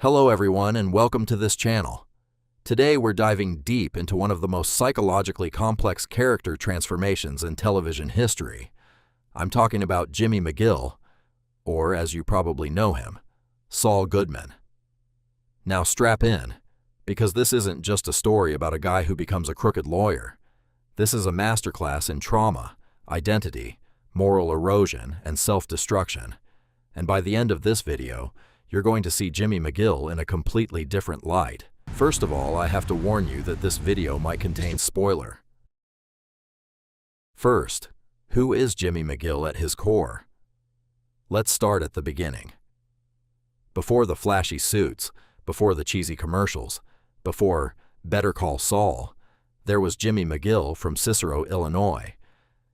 Hello everyone and welcome to this channel. Today we're diving deep into one of the most psychologically complex character transformations in television history. I'm talking about Jimmy McGill, or as you probably know him, Saul Goodman. Now strap in, because this isn't just a story about a guy who becomes a crooked lawyer. This is a masterclass in trauma, identity, moral erosion, and self-destruction. And by the end of this video, you're going to see Jimmy McGill in a completely different light. First of all, I have to warn you that this video might contain spoiler. First, who is Jimmy McGill at his core? Let's start at the beginning. Before the flashy suits, before the cheesy commercials, before Better Call Saul, there was Jimmy McGill from Cicero, Illinois.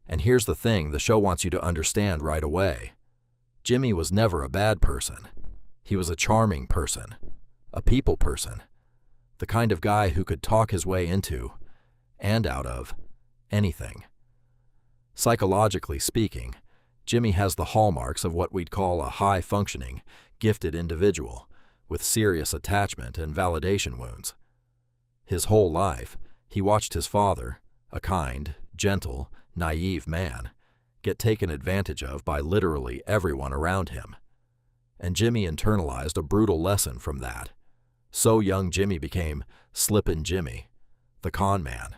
And here's the thing the show wants you to understand right away. Jimmy was never a bad person. He was a charming person, a people person, the kind of guy who could talk his way into, and out of, anything. Psychologically speaking, Jimmy has the hallmarks of what we'd call a high-functioning, gifted individual with serious attachment and validation wounds. His whole life, he watched his father, a kind, gentle, naive man, get taken advantage of by literally everyone around him. And Jimmy internalized a brutal lesson from that. So young Jimmy became Slippin Jimmy, the con man,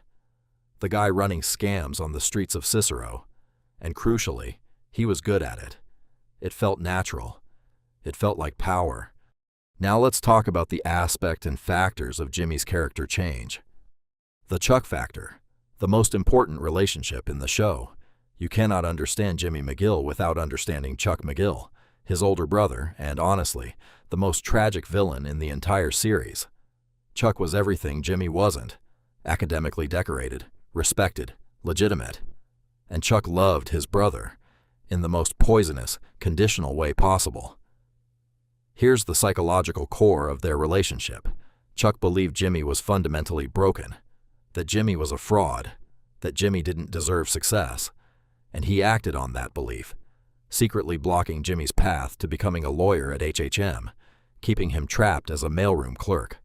the guy running scams on the streets of Cicero. And crucially, he was good at it. It felt natural. It felt like power. Now let's talk about the aspect and factors of Jimmy's character change. The Chuck factor, the most important relationship in the show. You cannot understand Jimmy McGill without understanding Chuck McGill, his older brother, and honestly, the most tragic villain in the entire series. Chuck was everything Jimmy wasn't: academically decorated, respected, legitimate. And Chuck loved his brother in the most poisonous, conditional way possible. Here's the psychological core of their relationship. Chuck believed Jimmy was fundamentally broken, that Jimmy was a fraud, that Jimmy didn't deserve success, and he acted on that belief, secretly blocking Jimmy's path to becoming a lawyer at HHM, keeping him trapped as a mailroom clerk.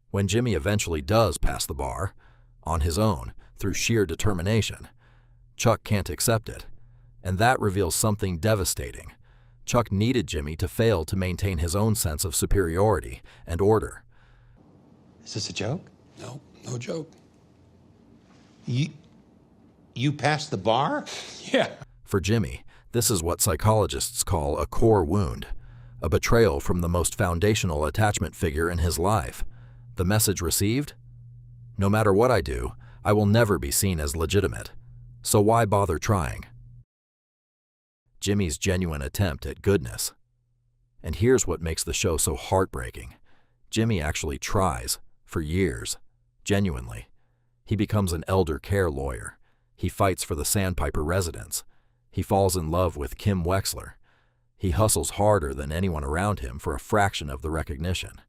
When Jimmy eventually does pass the bar, on his own, through sheer determination, Chuck can't accept it, and that reveals something devastating. Chuck needed Jimmy to fail to maintain his own sense of superiority and order. Is this a joke? No, no joke. You passed the bar? Yeah. For Jimmy, this is what psychologists call a core wound, a betrayal from the most foundational attachment figure in his life. The message received? No matter what I do, I will never be seen as legitimate. So why bother trying? Jimmy's genuine attempt at goodness. And here's what makes the show so heartbreaking. Jimmy actually tries, for years, genuinely. He becomes an elder care lawyer. He fights for the Sandpiper residents. He falls in love with Kim Wexler. He hustles harder than anyone around him for a fraction of the recognition.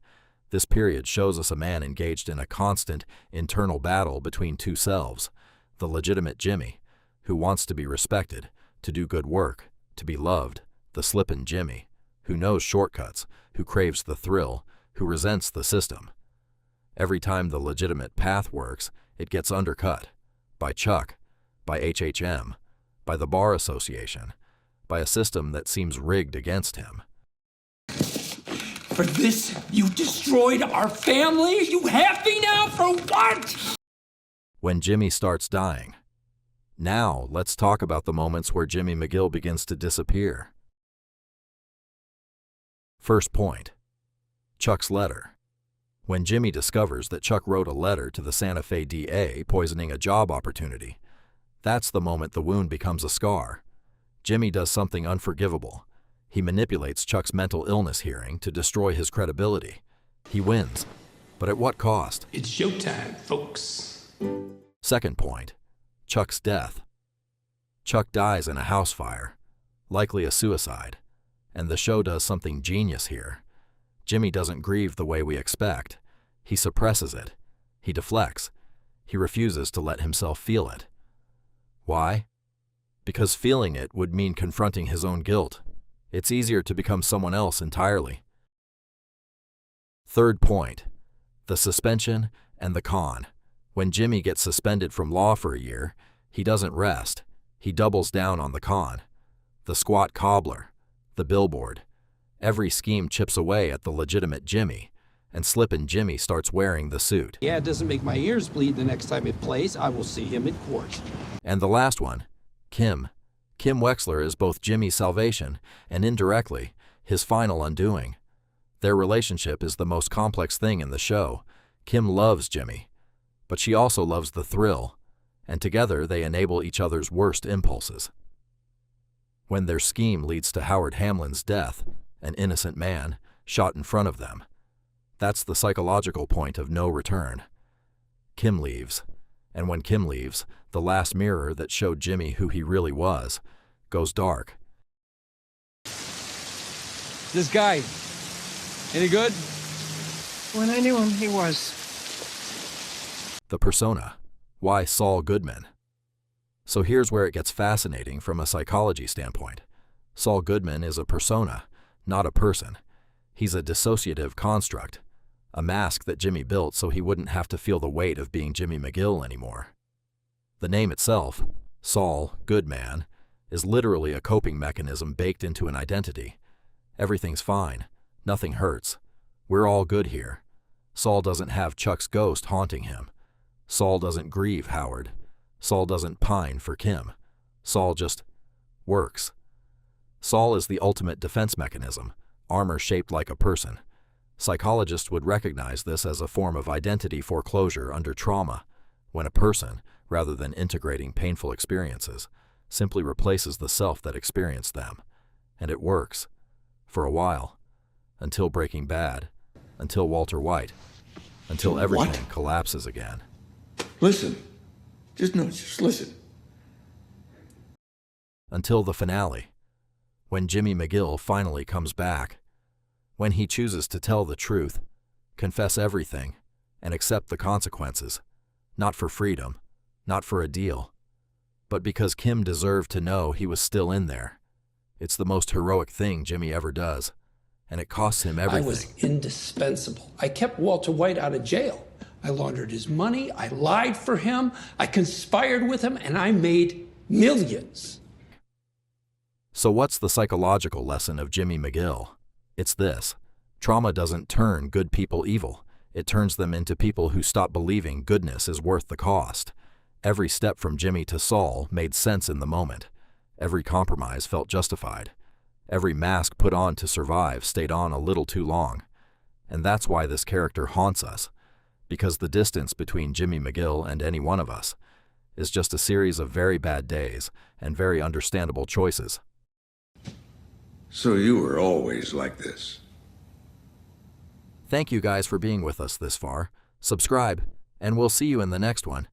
This period shows us a man engaged in a constant internal battle between two selves: the legitimate Jimmy, who wants to be respected, to do good work, to be loved; the Slippin Jimmy, who knows shortcuts, who craves the thrill, who resents the system. Every time the legitimate path works, it gets undercut by Chuck, by HHM, by the Bar Association, by a system that seems rigged against him. For this, you destroyed our family? You have me now for what? When Jimmy starts dying. Now, let's talk about the moments where Jimmy McGill begins to disappear. First point, Chuck's letter. When Jimmy discovers that Chuck wrote a letter to the Santa Fe DA poisoning a job opportunity, that's the moment the wound becomes a scar. Jimmy does something unforgivable. He manipulates Chuck's mental illness hearing to destroy his credibility. He wins, but at what cost? It's showtime, folks. Second point, Chuck's death. Chuck dies in a house fire, likely a suicide, and the show does something genius here. Jimmy doesn't grieve the way we expect. He suppresses it. He deflects. He refuses to let himself feel it. Why? Because feeling it would mean confronting his own guilt. It's easier to become someone else entirely. Third point, the suspension and the con. When Jimmy gets suspended from law for a year, he doesn't rest. He doubles down on the con. The squat cobbler, the billboard. Every scheme chips away at the legitimate Jimmy, and Slippin Jimmy starts wearing the suit. Yeah, it doesn't make my ears bleed the next time it plays. I will see him in court. And the last one, Kim. Kim Wexler is both Jimmy's salvation and indirectly his final undoing. Their relationship is the most complex thing in the show. Kim loves Jimmy, but she also loves the thrill, and together they enable each other's worst impulses. When their scheme leads to Howard Hamlin's death, an innocent man shot in front of them, that's the psychological point of no return. Kim leaves, and when Kim leaves, the last mirror that showed Jimmy who he really was goes dark. This guy, any good? When I knew him, he was. The persona. Why Saul Goodman? So here's where it gets fascinating from a psychology standpoint. Saul Goodman is a persona, not a person. He's a dissociative construct, a mask that Jimmy built so he wouldn't have to feel the weight of being Jimmy McGill anymore. The name itself, Saul Goodman, is literally a coping mechanism baked into an identity. Everything's fine. Nothing hurts. We're all good here. Saul doesn't have Chuck's ghost haunting him. Saul doesn't grieve Howard. Saul doesn't pine for Kim. Saul just works. Saul is the ultimate defense mechanism, armor shaped like a person. Psychologists would recognize this as a form of identity foreclosure under trauma, when a person, rather than integrating painful experiences, simply replaces the self that experienced them. And it works. For a while. Until Breaking Bad. Until Walter White. Until everything collapses again. Listen. Just listen. Until the finale. When Jimmy McGill finally comes back. When he chooses to tell the truth, confess everything, and accept the consequences. Not for freedom, not for a deal, but because Kim deserved to know he was still in there. It's the most heroic thing Jimmy ever does, and it costs him everything. I was indispensable. I kept Walter White out of jail. I laundered his money, I lied for him, I conspired with him, and I made millions. So what's the psychological lesson of Jimmy McGill? It's this. Trauma doesn't turn good people evil. It turns them into people who stop believing goodness is worth the cost. Every step from Jimmy to Saul made sense in the moment. Every compromise felt justified. Every mask put on to survive stayed on a little too long. And that's why this character haunts us. Because the distance between Jimmy McGill and any one of us is just a series of very bad days and very understandable choices. So you were always like this? Thank you guys for being with us this far. Subscribe, and we'll see you in the next one.